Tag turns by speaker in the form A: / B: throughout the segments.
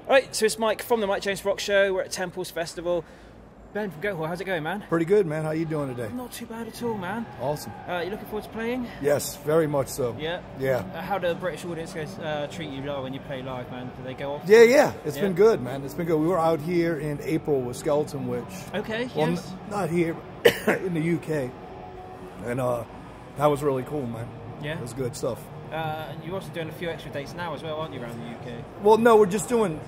A: Alright, so it's Mike from the Mike James Rock Show. We're at Temples Festival. Ben from Goatwhore, how's it going, man?
B: Pretty good, man. How you doing today?
A: Not too bad at all, man.
B: Awesome.
A: You looking forward to playing?
B: Yes, very much so.
A: Yeah?
B: Yeah.
A: How do the British audience treat you when you play live, man? Do they go off?
B: Yeah. It's been good, man. It's been good. We were out here in April with Skeleton Witch.
A: Okay,
B: well,
A: yes.
B: Not here, in the UK. And that was really cool, man.
A: Yeah?
B: It was good stuff.
A: And you're also doing a few extra dates now as well, aren't you, around the UK?
B: Well, no, we're just doing...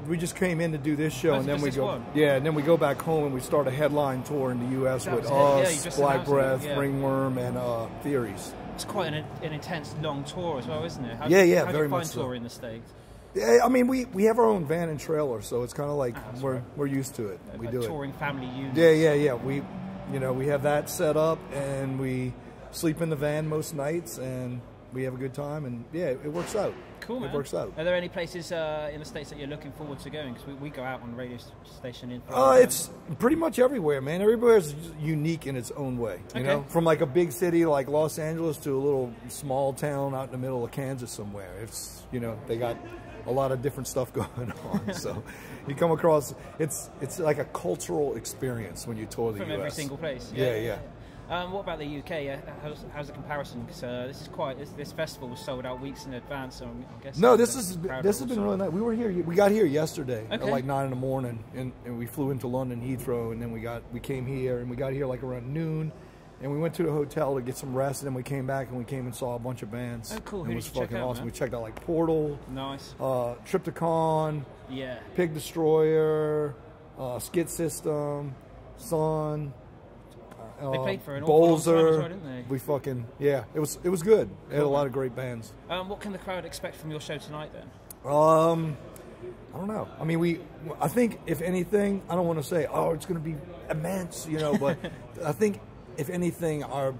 B: we just came in to do this show, and then we go.
A: One?
B: Yeah, and then we go back home and we start a headline tour in the U.S. with us, Black Breath, Ringworm, and Theories.
A: It's quite an intense, long tour as well, isn't it? How
B: very
A: do you
B: much
A: find
B: so.
A: tour in the States?
B: Yeah, I mean, we have our own van and trailer, so it's kind of like we're used to it.
A: Yeah,
B: we
A: like
B: do
A: touring family units.
B: Yeah. We have that set up, and we sleep in the van most nights, and we have a good time, and yeah, it works out.
A: Cool, man.
B: It works out.
A: Are there any places in the States that you're looking forward to going? Because we go out on the radio station in.
B: It's pretty much everywhere, man. Everywhere's unique in its own way. You know, from like a big city like Los Angeles to a little small town out in the middle of Kansas somewhere. It's they got a lot of different stuff going on. So you come across it's like a cultural experience when you tour the US.
A: From every single place.
B: Yeah.
A: What about the UK? How's the comparison? Because this festival was sold out weeks in advance. So I'm guessing.
B: No, this has been really nice. We were here. We got here yesterday at like 9 in the morning, and we flew into London Heathrow, and then we came here, and we got here like around noon, and we went to the hotel to get some rest, and then we came back and we came and saw a bunch of bands.
A: Oh, cool!
B: It was fucking awesome.
A: Man?
B: We checked out like Portal,
A: nice,
B: Triptychon, Pig Destroyer, Skid System, Sun.
A: They played for an awful long time as well, didn't they?
B: We fucking it was good. They had a lot of great bands.
A: What can the crowd expect from your show tonight then?
B: I don't know. I mean, I think if anything, I don't want to say it's going to be immense, but I think if anything, our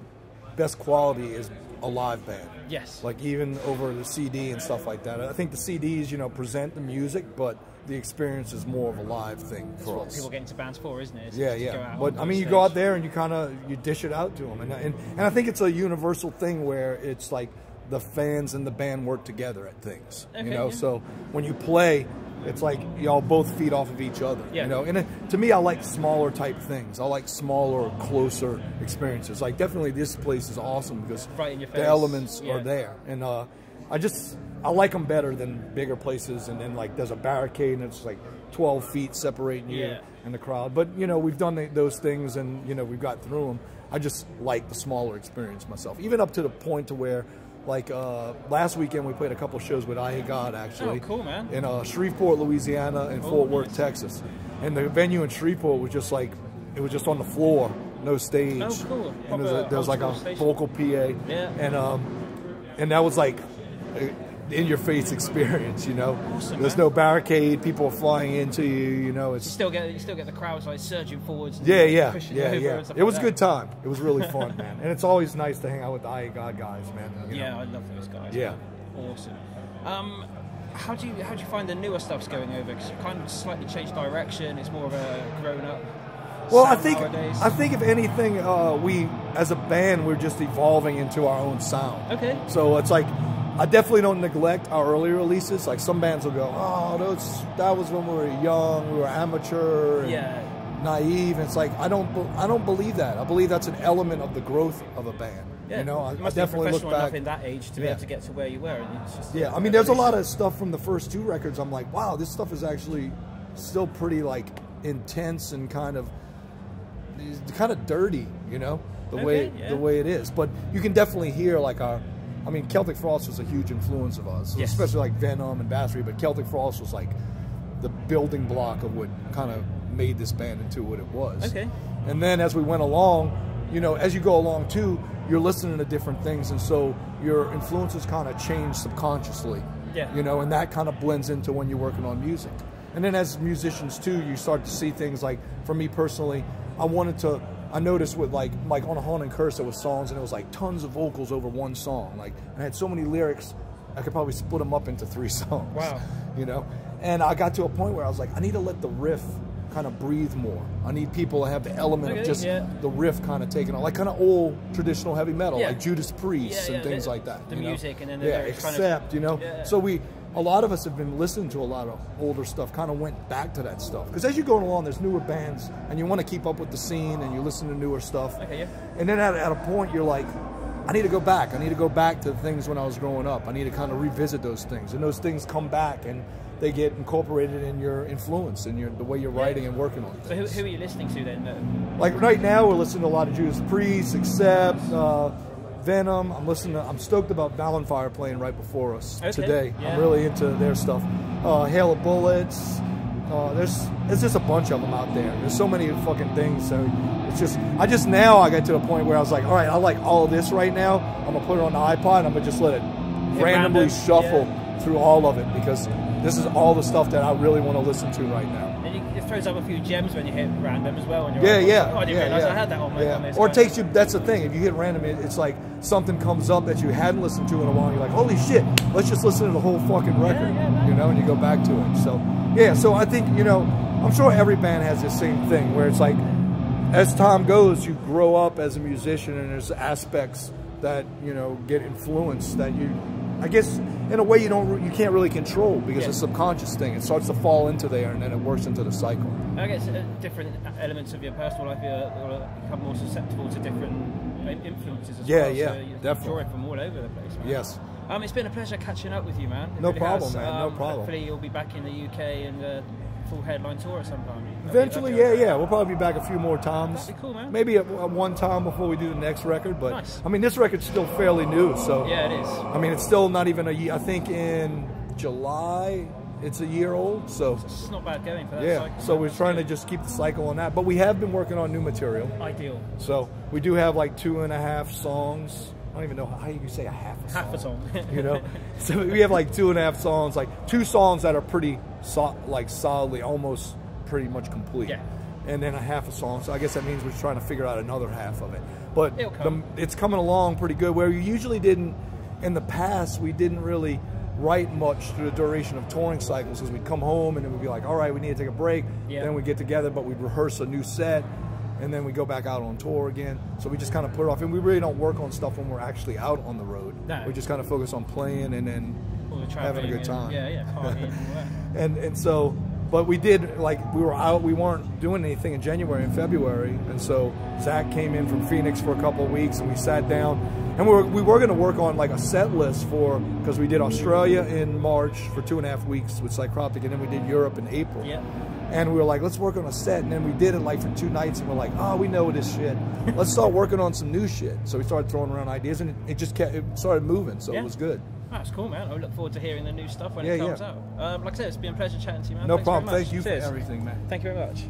B: best quality is a live band.
A: Yes.
B: Like even over the CD and stuff like that. I think the CDs, present the music, but the experience is more of a live thing for us.
A: That's what people get into bands for, isn't it?
B: Yeah. But I mean, you go out there and you dish it out to them, and I think it's a universal thing where it's like the fans and the band work together at things.
A: Okay,
B: so when you play, it's like y'all both feed off of each other. And to me, I like smaller type things. I like smaller, closer experiences. Like definitely, this place is awesome because the elements are there, and I like them better than bigger places, and then like there's a barricade and it's like 12 feet separating you and the crowd. But we've done those things, and we've got through them. I just like the smaller experience myself, even up to the point to where, like last weekend we played a couple shows with I Hate God actually.
A: Oh, cool, man.
B: In Shreveport, Louisiana, and Fort Worth, Texas. And the venue in Shreveport was just like it was just on the floor, no stage.
A: Oh, cool.
B: And there was like a vocal PA.
A: Yeah.
B: And that was like in-your-face experience,
A: Awesome,
B: There's no barricade. People are flying into you, It's
A: you still get the crowds like surging forwards. And pushing
B: yeah.
A: And stuff
B: it was
A: like
B: a good time. It was really fun, man. And it's always nice to hang out with the I Hate God guys, man.
A: I love those guys.
B: Yeah.
A: Man. Awesome. How do you find the newer stuff's going over? Because you kind of slightly changed direction. It's more of a grown-up.
B: Well, I think if anything, we as a band we're just evolving into our own sound.
A: Okay.
B: So it's like. I definitely don't neglect our earlier releases. Like some bands will go, that was when we were young, we were amateur, and naive. And it's like I don't believe that. I believe that's an element of the growth of a band.
A: Yeah.
B: I definitely look back
A: in that age to be able to get to where you were. And it's just,
B: I mean, there's a lot of stuff from the first two records. I'm like, wow, this stuff is actually still pretty like intense and kind of dirty, the way it is. But you can definitely hear like Celtic Frost was a huge influence of us, especially like Venom and Battery, but Celtic Frost was like the building block of what kind of made this band into what it was.
A: Okay.
B: And then as we went along, as you go along too, you're listening to different things, and so your influences kind of change subconsciously.
A: Yeah.
B: And that kind of blends into when you're working on music. And then as musicians too, you start to see things like, for me personally, I noticed with like on A Haunting Curse there was songs and it was like tons of vocals over one song. Like I had so many lyrics, I could probably split them up into 3 songs.
A: Wow.
B: And I got to a point where I was like, I need to let the riff kind of breathe more. I need people to have the element of just the riff kind of taking on, like kind of old traditional heavy metal, like Judas Priest and things like that.
A: The music and then the
B: except,
A: kind of,
B: so we a lot of us have been listening to a lot of older stuff, kind of went back to that stuff. Because as you're going along, there's newer bands, and you want to keep up with the scene, and you listen to newer stuff.
A: Okay, yeah.
B: And then at a point, you're like, I need to go back. I need to go back to the things when I was growing up. I need to kind of revisit those things. And those things come back, and they get incorporated in your influence and the way you're writing and working on things.
A: So who are you listening to then?
B: Like right now, we're listening to a lot of Judas Priest, Accept, Venom. I'm stoked about Ballanfire playing right before us today. Yeah. I'm really into their stuff. Hail of Bullets. There's just a bunch of them out there. There's so many fucking things. So it's just, I got to a point where I was like, all right, I like all of this right now. I'm gonna put it on the iPod. And I'm gonna just let it randomly shuffle through all of it, because this is all the stuff that I really want to listen to right now.
A: And it throws up a few gems when you hit random as well. And you're
B: I
A: didn't realize I had that on my list.
B: Or it takes you, that's the thing, if you hit random, it's like something comes up that you hadn't listened to in a while, and you're like, holy shit, let's just listen to the whole fucking record, you know, and you go back to it. So, yeah, so I think, you know, I'm sure every band has the same thing, where it's like, as time goes, you grow up as a musician, and there's aspects that, you know, get influenced that you, I guess, in a way you can't really control, because it's a subconscious thing. It starts to fall into there, and then it works into the cycle.
A: I guess different elements of your personal life become more susceptible to different influences as well.
B: Yeah,
A: so you
B: definitely.
A: Draw it from all over the place, man.
B: Yes.
A: It's been a pleasure catching up with you, man.
B: No problem, man. No problem.
A: Hopefully you'll be back in the UK and full headline tour at some time.
B: Eventually, yeah. We'll probably be back a few more times.
A: That'd be cool, man.
B: Maybe at one time before we do the next record. But nice. I mean, this record's still fairly new, so
A: yeah, it is.
B: I mean, it's still not even a year. I think in July it's a year old. So
A: it's not bad going for that.
B: Yeah.
A: Cycle,
B: so we're trying to just keep the cycle on that. But we have been working on new material.
A: Ideal.
B: So we do have like 2.5 songs. I don't even know how you can say a half a song.
A: Half a song.
B: You know? So we have like 2.5 songs, like 2 songs that are pretty solidly, almost pretty much complete.
A: Yeah.
B: And then a half a song. So I guess that means we're trying to figure out another half of it. But it's coming along pretty good, where you usually didn't, in the past, we didn't really write much through the duration of touring cycles, because we'd come home and then we'd be like, all right, we need to take a break. Yeah. Then we'd get together, but we'd rehearse a new set, and then we go back out on tour again. So we just kind of put it off, and we really don't work on stuff when we're actually out on the road. No. We just kind of focus on playing and then having a good time.
A: Partying and all that.
B: and so, but we did, like, we were out, we weren't doing anything in January and February, and so Zach came in from Phoenix for a couple of weeks, and we sat down, and we were going to work on like a set list because we did Australia in March for 2.5 weeks with Psychroptic, and then we did Europe in April.
A: Yeah.
B: And we were like, let's work on a set. And then we did it like for 2 nights, and we're like, oh, we know this shit. Let's start working on some new shit. So we started throwing around ideas, and it started moving. So it was good.
A: That's cool, man. I look forward to hearing the new stuff when it comes out. Like I said, it's been a pleasure chatting to you, man.
B: No problem. Thank you for everything, man.
A: Thank you very much.